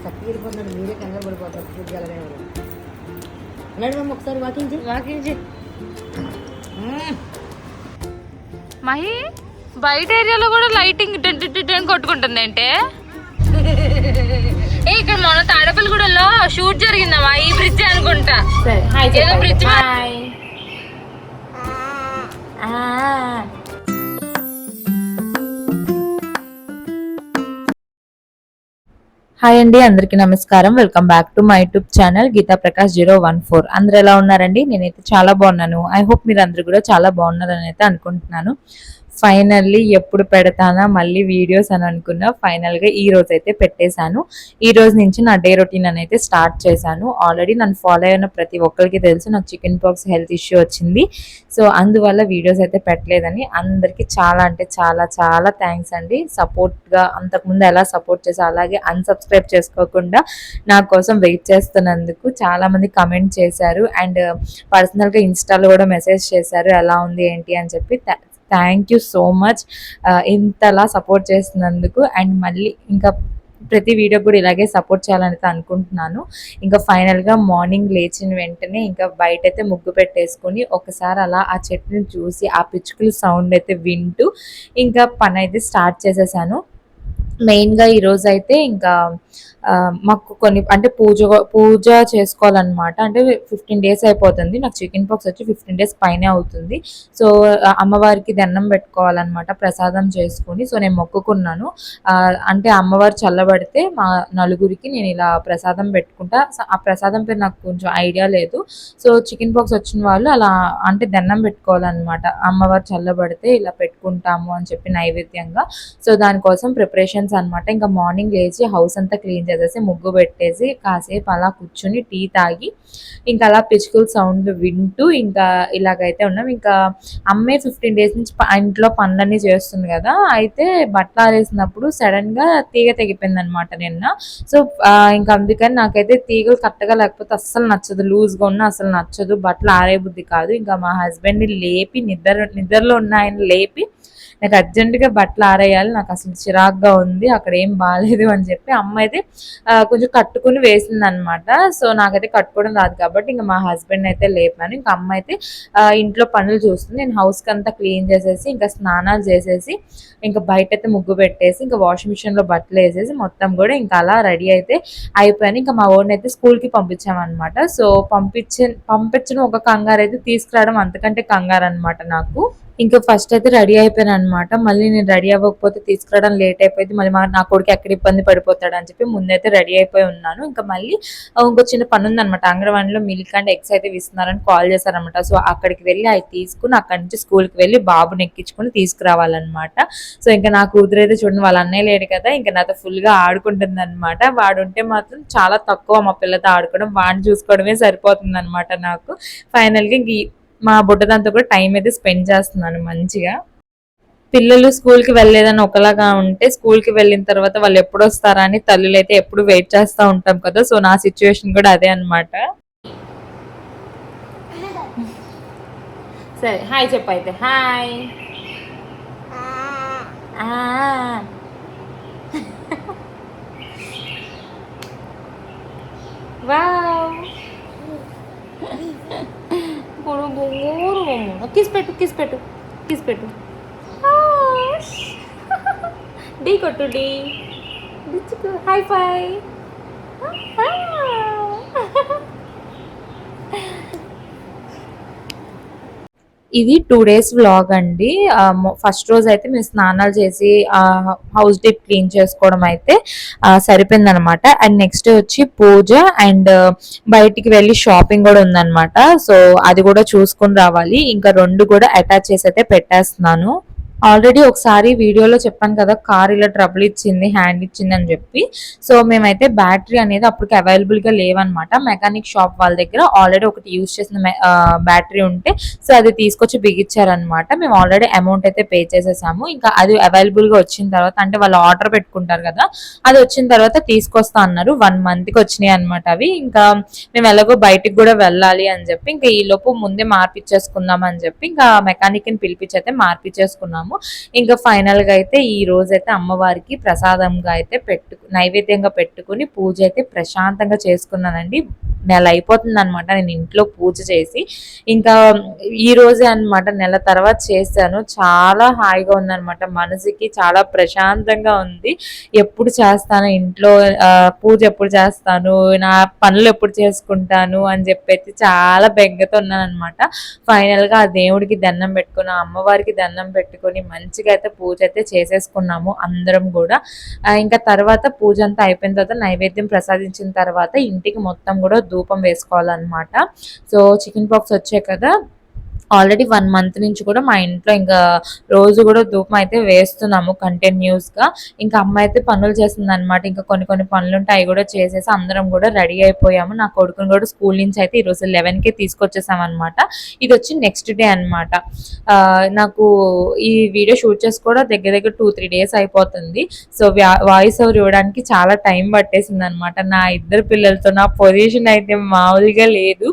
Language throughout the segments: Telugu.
చక్కగిరిపోతున్నాడు, మీరే కంగారు పడిపోతారు. ఫుడ్ గలనే అన్నాడు మేము ఒకసారి వాకింగ్ మహి బయట ఏరియాలో కూడా లైటింగ్ కొట్టుకుంటుంది అంటే ఇక్కడ మన తాడపల్లిగూడలో షూట్ జరిగిందమ్మా ఈ బ్రిడ్జ్ అనుకుంటా. ఏదో బ్రిడ్జ్. హాయ్ అండి, అందరికీ నమస్కారం. Welcome back to my YouTube channel Geetha Prakash 014. అందరు ఎలా ఉన్నారండి? నేనైతే చాలా బాగున్నాను. ఐ హోప్ మీరు అందరు కూడా చాలా బాగున్నారని అయితే అనుకుంటున్నాను. ఫైనల్లీ ఎప్పుడు పెడతానా మళ్ళీ వీడియోస్ అని అనుకున్నా. ఫైనల్గా ఈ రోజు అయితే పెట్టేశాను. ఈ రోజు నుంచి నా డే రొటీన్ అని అయితే స్టార్ట్ చేశాను. ఆల్రెడీ నన్ను ఫాలో అయిన ప్రతి ఒక్కరికి తెలుసు నాకు చికెన్ పాక్స్ హెల్త్ ఇష్యూ వచ్చింది. సో అందువల్ల వీడియోస్ అయితే పెట్టలేదని అందరికీ చాలా అంటే చాలా చాలా థ్యాంక్స్ అండి. సపోర్ట్గా అంతకుముందు ఎలా సపోర్ట్ చేసా అలాగే అన్సబ్స్క్రైబ్ చేసుకోకుండా నా కోసం వెయిట్ చేస్తున్నందుకు చాలామంది కమెంట్ చేశారు అండ్ పర్సనల్గా ఇన్స్టాలో కూడా మెసేజ్ చేశారు ఎలా ఉంది ఏంటి అని చెప్పి. థ్యాంక్ యూ సో మచ్ ఇంతలా సపోర్ట్ చేస్తున్నందుకు. అండ్ మళ్ళీ ఇంకా ప్రతి వీడియో కూడా ఇలాగే సపోర్ట్ చేయాలని అనుకుంటున్నాను. ఇంకా ఫైనల్గా మార్నింగ్ లేచిన వెంటనే ఇంకా బయట అయితే ముగ్గు పెట్టేసుకొని ఒకసారి అలా ఆ చెట్టుని చూసి ఆ పిచ్చుకల సౌండ్ అయితే వింటూ ఇంకా పని అయితే స్టార్ట్ చేసేసాను. మెయిన్గా ఈరోజు అయితే ఇంకా మాకు కొన్ని అంటే పూజ చేసుకోవాలన్నమాట. అంటే 15 days అయిపోతుంది నాకు చికెన్ పాక్స్ వచ్చి 15 days పైనే అవుతుంది. సో అమ్మవారికి దండం పెట్టుకోవాలన్నమాట ప్రసాదం చేసుకుని. సో నేను మొక్కుకున్నాను అంటే అమ్మవారు చల్లబడితే మా నలుగురికి నేను ఇలా ప్రసాదం పెట్టుకుంటా. ఆ ప్రసాదం పేరు నాకు కొంచెం ఐడియా లేదు. సో చికెన్ పాక్స్ వచ్చిన వాళ్ళు అలా అంటే దండం పెట్టుకోవాలన్నమాట. అమ్మవారు చల్లబడితే ఇలా పెట్టుకుంటాము అని చెప్పి నైవేద్యంగా. సో దానికోసం ప్రిపరేషన్స్ అనమాట. ఇంకా మార్నింగ్ లేచి హౌస్ అంతా క్లీన్ చేసేసి ముగ్గు పెట్టేసి కాసేపు అలా కూర్చొని టీ తాగి ఇంకా అలా పిచ్చుకల సౌండ్ వింటూ ఇంకా ఇలాగైతే ఉన్నాం. ఇంకా అమ్మే 15 days నుంచి ఇంట్లో పనులన్నీ చేస్తుంది కదా. అయితే బట్టలు ఆరేసినప్పుడు సడన్ గా తీగ తెగిపోయింది అనమాట నిన్న. సో ఇంకా అందుకని నాకైతే తీగలు కరెక్ట్గా లేకపోతే అస్సలు నచ్చదు, లూజ్గా ఉన్నా అసలు నచ్చదు, బట్టలు ఆరే బుద్ధి కాదు. ఇంకా మా హస్బెండ్ని లేపి నిద్రలో ఉన్న ఆయన లేపి నాకు అర్జెంటుగా బట్టలు ఆరేయాలి, నాకు అసలు చిరాగ్గా ఉంది, అక్కడ ఏం బాగాలేదు అని చెప్పి అమ్మ అయితే కొంచెం కట్టుకుని వేసింది అనమాట. సో నాకైతే కట్టుకోవడం రాదు కాబట్టి ఇంకా మా హస్బెండ్ అయితే లేపాను. ఇంకా అమ్మ అయితే ఇంట్లో పనులు చూస్తుంది. నేను హౌస్కి అంతా క్లీన్ చేసేసి ఇంకా స్నానాలు చేసేసి ఇంకా బయట అయితే ముగ్గు పెట్టేసి ఇంకా వాషింగ్ మిషన్లో బట్టలు వేసేసి మొత్తం కూడా ఇంకా అలా రెడీ అయితే అయిపోయాను. ఇంకా మా ఓన్ అయితే స్కూల్కి పంపించామన్నమాట. సో పంపించడం ఒక కంగారు అయితే, తీసుకురావడం అంతకంటే కంగారు అనమాట నాకు. ఇంకా ఫస్ట్ అయితే రెడీ అయిపోయాను అనమాట. మళ్ళీ నేను రెడీ అవ్వకపోతే తీసుకురావడం లేట్ అయిపోయింది, మళ్ళీ నా కొడుకు ఎక్కడ ఇబ్బంది పడిపోతాడు అని చెప్పి ముందైతే రెడీ అయిపోయి ఉన్నాను. ఇంకా మళ్ళీ ఇంకో చిన్న పని ఉందనమాట. అంగన్వాడీలో మిల్క్ అండ్ ఎగ్స్ అయితే ఇస్తున్నారని కాల్ చేశారనమాట. సో అక్కడికి వెళ్ళి అవి తీసుకుని అక్కడి నుంచి స్కూల్కి వెళ్ళి బాబుని ఎక్కించుకుని తీసుకురావాలన్నమాట. సో ఇంకా నా కూతురు అయితే చూడండి వాళ్ళ అన్నయ్య లేడు కదా, ఇంకా నాతో ఫుల్గా ఆడుకుంటుంది అనమాట. వాడు ఉంటే మాత్రం చాలా తక్కువ మా పిల్లతో ఆడుకోవడం, వాడిని చూసుకోవడమే సరిపోతుంది అనమాట నాకు. ఫైనల్గా ఇంక మా బుడ్డదంతా కూడా టైం అయితే స్పెండ్ చేస్తున్నాను మంచిగా. పిల్లలు స్కూల్కి వెళ్ళలేదని ఒకలాగా ఉంటే స్కూల్కి వెళ్ళిన తర్వాత వాళ్ళు ఎప్పుడు వస్తారా అని తల్లులు అయితే ఎప్పుడు వెయిట్ చేస్తూ ఉంటాం కదా. సో నా సిచ్యువేషన్ కూడా అదే అనమాట. సరే హాయ్ చెప్పు అయితే. హాయ్ వావ్ కిస్ పెట్టు ఢీ కొట్టు, ఢీ హై ఫై. ఇది 2 days వ్లాగ్ అండి. ఫస్ట్ రోజు అయితే మేము స్నానాలు చేసి హౌస్ డీప్ క్లీన్ చేసుకోవడం అయితే సరిపోయింది అనమాట. అండ్ నెక్స్ట్ వచ్చి పూజ అండ్ బయటికి వెళ్ళి షాపింగ్ కూడా ఉందన్నమాట. సో అది కూడా చూసుకుని రావాలి. ఇంకా 2 కూడా అటాచ్ చేసి అయితే పెట్టేస్తున్నాను. ఆల్రెడీ ఒకసారి వీడియోలో చెప్పాను కదా, కార్ ఇలా ట్రబుల్ ఇచ్చింది, హ్యాండ్ ఇచ్చింది అని చెప్పి. సో మేమైతే బ్యాటరీ అనేది అప్పటికి అవైలబుల్గా లేవన్నమాట. మెకానిక్ షాప్ వాళ్ళ దగ్గర ఆల్రెడీ ఒకటి యూజ్ చేసిన బ్యాటరీ ఉంటే సో అది తీసుకొచ్చి బిగించారనమాట. మేము ఆల్రెడీ అమౌంట్ అయితే పే చేసేసాము. ఇంకా అది అవైలబుల్గా వచ్చిన తర్వాత, అంటే వాళ్ళు ఆర్డర్ పెట్టుకుంటారు కదా, అది వచ్చిన తర్వాత తీసుకొస్తా అన్నారు. 1 monthకి వచ్చినాయి అనమాట అవి. ఇంకా మేము ఎలాగో బయటికి కూడా వెళ్ళాలి అని చెప్పి ఇంకా ఈ లోపు ముందే మార్పిచ్చేసుకుందాం అని చెప్పి ఇంకా మెకానిక్ని పిలిపించి అయితే మార్పిచ్చేసుకున్నాము. ఇంకా ఫైనల్ గా అయితే ఈ రోజు అయితే అమ్మవారికి ప్రసాదంగా అయితే నైవేద్యంగా పెట్టుకుని పూజ అయితే ప్రశాంతంగా చేసుకున్నానండి. నెల అయిపోతుంది అనమాట నేను ఇంట్లో పూజ చేసి. ఇంకా ఈ రోజే అనమాట, నెల తర్వాత చేశాను. చాలా హాయిగా ఉందనమాట, మనసుకి చాలా ప్రశాంతంగా ఉంది. ఎప్పుడు చేస్తాను ఇంట్లో పూజ, ఎప్పుడు చేస్తాను, నా పనులు ఎప్పుడు చేసుకుంటాను అని చెప్పి చాలా బెంగతో ఉన్నాను అనమాట. ఫైనల్ గా ఆ దేవుడికి దండం పెట్టుకుని, ఆ అమ్మవారికి దండం పెట్టుకొని మంచిగా అయితే పూజ అయితే చేసేసుకున్నాము అందరం కూడా. ఇంకా తర్వాత పూజ అంతా అయిపోయిన తర్వాత నైవేద్యం ప్రసాదించిన తర్వాత ఇంటికి మొత్తం కూడా ధూపం వేసుకోవాలన్నమాట. సో చికెన్ పాక్స్ వచ్చాయి కదా, ఆల్రెడీ 1 month నుంచి కూడా మా ఇంట్లో ఇంకా రోజు కూడా ధూపం అయితే వేస్తున్నాము కంటిన్యూస్గా. ఇంకా అమ్మ అయితే పనులు చేస్తుంది అనమాట. ఇంకా కొన్ని పనులు ఉంటాయి, అవి కూడా చేసేసి అందరం కూడా రెడీ అయిపోయాము. నా కొడుకుని కూడా స్కూల్ నుంచి అయితే ఈరోజు 11కే తీసుకొచ్చేసాం అనమాట. ఇది వచ్చి నెక్స్ట్ డే అనమాట. నాకు ఈ వీడియో షూట్ చేసి కూడా దగ్గర 2-3 days అయిపోతుంది. సో వాయిస్ ఓవర్ ఇవ్వడానికి చాలా టైం పట్టేసింది అనమాట. నా 2 పిల్లలతో నా పొజిషన్ అయితే మామూలుగా లేదు.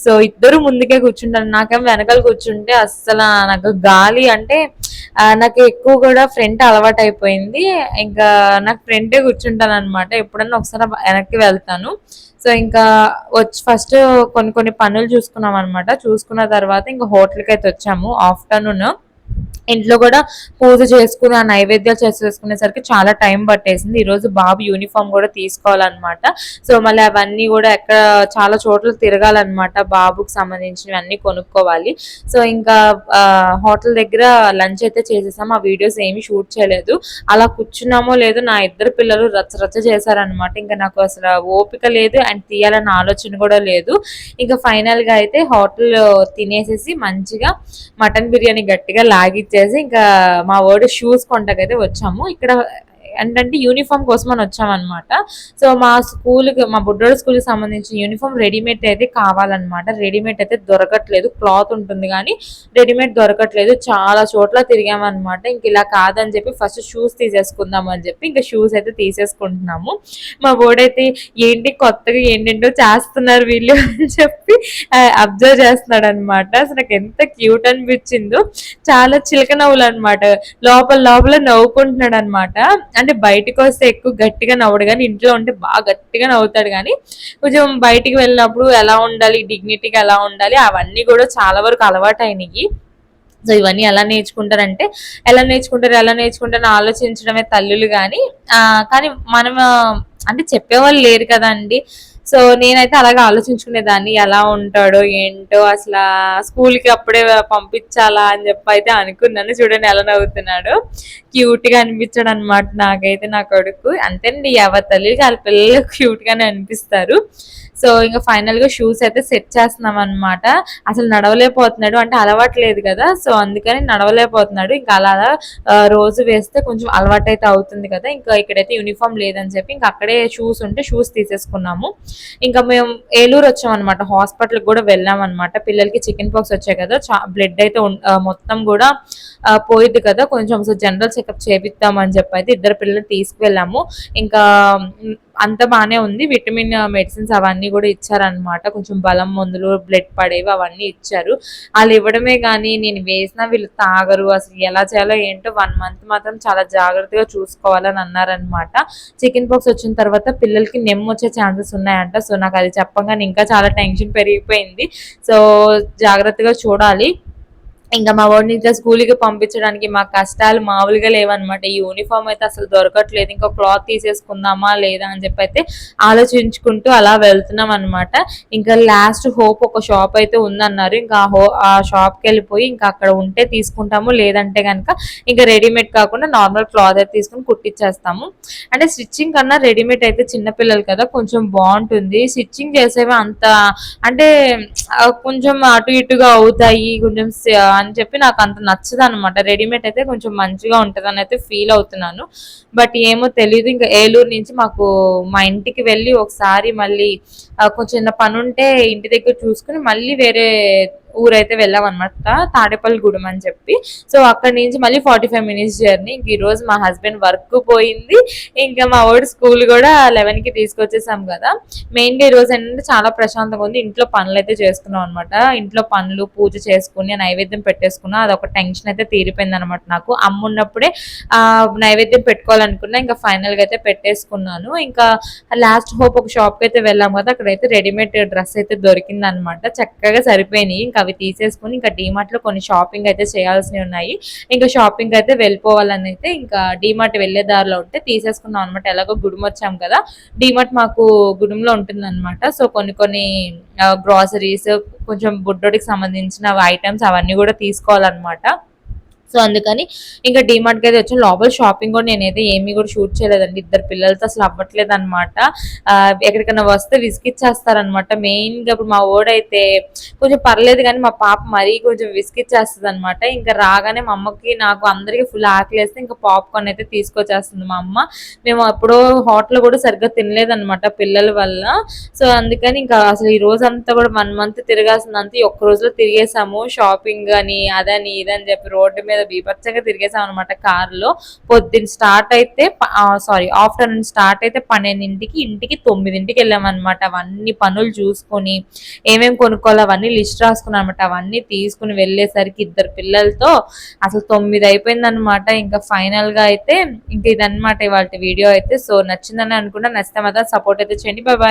సో ఇద్దరు ముందుకే కూర్చుంటారు, నాకేమో వెనక కూర్చుంటే అస్సలు నాకు గాలి అంటే నాకు ఎక్కువ కూడా ఫ్రంట్ అలవాటు అయిపోయింది. ఇంకా నాకు ఫ్రంటే కూర్చుంటాను అనమాట. ఎప్పుడన్నా ఒకసారి వెనక్కి వెళ్తాను. సో ఇంకా వచ్చి ఫస్ట్ కొన్ని పనులు చూసుకున్నాం అనమాట. చూసుకున్న తర్వాత ఇంకా హోటల్కి అయితే వచ్చాము. ఆఫ్టర్నూన్ ఇంట్లో కూడా పూజ చేసుకుని ఆ నైవేద్యాలు చేసేసుకునేసరికి చాలా టైం పట్టేసింది. ఈరోజు బాబు యూనిఫామ్ కూడా తీసుకోవాలన్నమాట. సో మళ్ళీ అవన్నీ కూడా ఎక్కడ చాలా చోట్ల తిరగాలన్నమాట, బాబుకి సంబంధించినవి అన్నీ కొనుక్కోవాలి. సో ఇంకా హోటల్ దగ్గర లంచ్ అయితే చేసేసాం. ఆ వీడియోస్ ఏమి షూట్ చేయలేదు. అలా కూర్చున్నామో లేదో నా 2 పిల్లలు రచ్చ చేశారనమాట. ఇంకా నాకు అసలు ఓపిక లేదు అండ్ తీయాలన్న ఆలోచన కూడా లేదు. ఇంకా ఫైనల్ గా అయితే హోటల్ తినేసేసి మంచిగా మటన్ బిర్యానీ గట్టిగా లాగిచ్చేసి ఇంకా మా వాడు షూస్ కొంటకైతే వచ్చాము. ఇక్కడ ఏంటంటే యూనిఫామ్ కోసం అని వచ్చామన్నమాట. సో మా బుడ్డోడు స్కూల్కి సంబంధించిన యూనిఫామ్ రెడీమేడ్ అయితే కావాలన్నమాట. రెడీమేడ్ అయితే దొరకట్లేదు, క్లాత్ ఉంటుంది కానీ రెడీమేడ్ దొరకట్లేదు. చాలా చోట్ల తిరిగామన్నమాట. ఇంక ఇలా కాదని చెప్పి ఫస్ట్ షూస్ తీసేసుకుందాం అని చెప్పి ఇంకా షూస్ అయితే తీసేసుకుంటున్నాము. మా బోర్డైతే ఏంటి కొత్తగా ఏంటంటో చేస్తున్నారు వీళ్ళు అని చెప్పి అబ్జర్వ్ చేస్తున్నాడు అనమాట. అసలు నాకు ఎంత క్యూట్ అనిపించిందో, చాలా చిలక నవ్వులు అనమాట. లోపల నవ్వుకుంటున్నాడు అనమాట. అంటే బయటకు వస్తే ఎక్కువ గట్టిగా నవ్వడు కానీ ఇంట్లో ఉంటే బాగా గట్టిగా నవ్వుతాడు. కానీ కొంచెం బయటికి వెళ్ళినప్పుడు ఎలా ఉండాలి, డిగ్నిటీగా ఎలా ఉండాలి, అవన్నీ కూడా చాలా వరకు అలవాటు అయినాయి. సో ఇవన్నీ ఎలా నేర్చుకుంటారు ఆలోచించడమే తల్లులు. కానీ మనం అంటే చెప్పేవాళ్ళు లేరు కదండి. సో నేనైతే అలాగే ఆలోచించుకునేదాన్ని, ఎలా ఉంటాడో ఏంటో, అసలు స్కూల్కి అప్పుడే పంపించాలా అని చెప్పి అయితే అనుకున్నాను. చూడండి ఎలా నవ్వుతున్నాడు, క్యూట్గా అనిపించాడు అనమాట నాకైతే నా కొడుకు. అంతేనండి, ఎవరి తల్లికి వాళ్ళ పిల్లలు క్యూట్గానే అనిపిస్తారు. సో ఇంకా ఫైనల్గా షూస్ అయితే సెట్ చేస్తున్నాం అనమాట. అసలు నడవలేకపోతున్నాడు, అంటే అలవాటు లేదు కదా, సో అందుకని నడవలేకపోతున్నాడు. ఇంకా అలా రోజు వేస్తే కొంచెం అలవాటు అయితే అవుతుంది కదా. ఇంకా ఇక్కడైతే యూనిఫామ్ లేదని చెప్పి ఇంకా అక్కడే షూస్ ఉంటే షూస్ తీసేసుకున్నాము. ఇంకా మేము ఏలూరు వచ్చామన్నమాట. హాస్పిటల్కి కూడా వెళ్ళామన్నమాట. పిల్లలకి చికెన్ పాక్స్ వచ్చాయి కదా, బ్లడ్ అయితే మొత్తం కూడా పోయిద్ది కదా, కొంచెం జనరల్ చెకప్ చేపిద్దామని చెప్పి అయితే 2 పిల్లలు తీసుకువెళ్ళాము. ఇంకా అంత బాగానే ఉంది. విటమిన్ మెడిసిన్స్ అవన్నీ కూడా ఇచ్చారనమాట. కొంచెం బలం మందులు, బ్లడ్ పడేవి అవన్నీ ఇచ్చారు. వాళ్ళు ఇవ్వడమే కానీ నేను వేసినా వీళ్ళు తాగరు. అసలు ఎలా చేయాలో ఏంటో 1 month మాత్రం చాలా జాగ్రత్తగా చూసుకోవాలని అన్నారనమాట. చికెన్ పాక్స్ వచ్చిన తర్వాత పిల్లలకి నెమ్ము వచ్చే ఛాన్సెస్ ఉన్నాయంట. సో నాకు అది చెప్పగానే ఇంకా చాలా టెన్షన్ పెరిగిపోయింది. సో జాగ్రత్తగా చూడాలి. ఇంకా మా వాడిని ఇంకా స్కూల్కి పంపించడానికి మా కష్టాలు మామూలుగా లేవన్నమాట. ఈ యూనిఫామ్ అయితే అసలు దొరకట్లేదు. ఇంకా క్లాత్ తీసేసుకుందామా లేదా అని చెప్పి అయితే ఆలోచించుకుంటూ అలా వెళ్తున్నాం అనమాట. ఇంకా లాస్ట్ హోప్ ఒక షాప్ అయితే ఉందన్నారు. ఇంకా ఆ షాప్కి వెళ్ళిపోయి ఇంకా అక్కడ ఉంటే తీసుకుంటాము, లేదంటే కనుక ఇంకా రెడీమేడ్ కాకుండా నార్మల్ క్లాత్ అయితే తీసుకుని కుట్టించేస్తాము. అంటే స్టిచ్చింగ్ కన్నా రెడీమేడ్ అయితే చిన్నపిల్లలు కదా కొంచెం బాగుంటుంది. స్టిచ్చింగ్ చేసేవి అంత అంటే కొంచెం అటు ఇటుగా అవుతాయి కొంచెం అని చెప్పి నాకు అంత నచ్చదు అనమాట. రెడీమేడ్ అయితే కొంచెం మంచిగా ఉంటుంది అని అయితే ఫీల్ అవుతున్నాను. బట్ ఏమో తెలియదు. ఇంకా ఏలూరు నుంచి మాకు మా ఇంటికి వెళ్ళి ఒకసారి మళ్ళీ కొంచెం చిన్న పని ఉంటే ఇంటి దగ్గర చూసుకుని మళ్ళీ వేరే ఊరైతే వెళ్ళాం అనమాట, తాడేపల్లిగూడెం అని చెప్పి. సో అక్కడి నుంచి మళ్ళీ 45 మినిట్స్ జర్నీ. ఇంక ఈ రోజు మా హస్బెండ్ వర్క్ పోయింది, ఇంకా మా వాడు స్కూల్ కూడా 11కి తీసుకొచ్చేసాం కదా. మెయిన్గా ఈ రోజు ఏంటంటే చాలా ప్రశాంతంగా ఉంది. ఇంట్లో పనులు అయితే చేసుకున్నాం అనమాట. ఇంట్లో పనులు పూజ చేసుకుని నైవేద్యం పెట్టేసుకున్నా, అదొక టెన్షన్ అయితే తీరిపోయింది అనమాట. నాకు అమ్మ ఉన్నప్పుడే నైవేద్యం పెట్టుకోవాలనుకున్నా, ఇంకా ఫైనల్గా అయితే పెట్టేసుకున్నాను. ఇంకా లాస్ట్ హోప్ ఒక షాప్కి అయితే వెళ్ళాం కదా, అక్కడైతే రెడీమేడ్ డ్రెస్ అయితే దొరికింది అనమాట. చక్కగా సరిపోయినాయి. ఇంకా అవి తీసేసుకుని ఇంకా డీమార్ట్ లో కొన్ని షాపింగ్ అయితే చేయాల్సినవి ఉన్నాయి. ఇంకా షాపింగ్ అయితే వెళ్ళిపోవాలని అయితే ఇంకా డీమార్ట్ వెళ్లే దారిలో ఉంటే తీసేసుకున్నాం అనమాట. ఎలాగో గుడిమ వచ్చాం కదా, డీమార్ట్ మాకు గుడిలో ఉంటుంది అనమాట. సో కొన్ని గ్రాసరీస్, కొంచెం బుడ్డోడికి సంబంధించిన ఐటమ్స్ అవన్నీ కూడా తీసుకోవాలన్నమాట. సో అందుకని ఇంకా డీమార్ట్కి అయితే వచ్చాను. లోపల షాపింగ్ కూడా నేనైతే ఏమీ కూడా షూట్ చేయలేదండి, ఇద్దరు పిల్లలతో అసలు అవ్వట్లేదు అనమాట. ఎక్కడికైనా వస్తే విసిగిచ్చేస్తారనమాట. మెయిన్గా ఇప్పుడు మా ఓడైతే కొంచెం పర్లేదు, కానీ మా పాప మరీ కొంచెం విసిగిచ్చేస్తుంది అనమాట. ఇంకా రాగానే మా అమ్మకి నాకు అందరికీ ఫుల్ ఆకలేస్తే ఇంకా పాప్కార్న్ అయితే తీసుకొచ్చేస్తుంది మా అమ్మ. మేము అప్పుడు హోటల్ కూడా సరిగ్గా తినలేదనమాట పిల్లల వల్ల. సో అందుకని ఇంకా అసలు ఈ రోజంతా కూడా 1 మంత్ తిరగాల్సిందంతా ఒక్క రోజులో తిరిగేసాము. షాపింగ్ అని అదని ఇదని చెప్పి రోడ్డు మీద బీభత్సంగా తిరిగేసాం అనమాట కారులో. పొద్దున్న స్టార్ట్ అయితే ఆఫ్టర్నూన్ స్టార్ట్ అయితే 12కి, ఇంటికి 9కి వెళ్ళామన్నమాట. అవన్నీ పనులు చూసుకొని ఏమేమి కొనుక్కోవాలో అవన్నీ లిస్ట్ రాసుకున్నాం అనమాట. అవన్నీ తీసుకుని వెళ్ళేసరికి ఇద్దరు పిల్లలతో అసలు 9 అయిపోయింది అనమాట. ఇంకా ఫైనల్ గా అయితే ఇంకా ఇదన్నమాట ఇవాళ వీడియో అయితే. సో నచ్చిందని అనుకుంటా, నచ్చితే మాత్రం సపోర్ట్ అయితే చేయండి. Bye bye.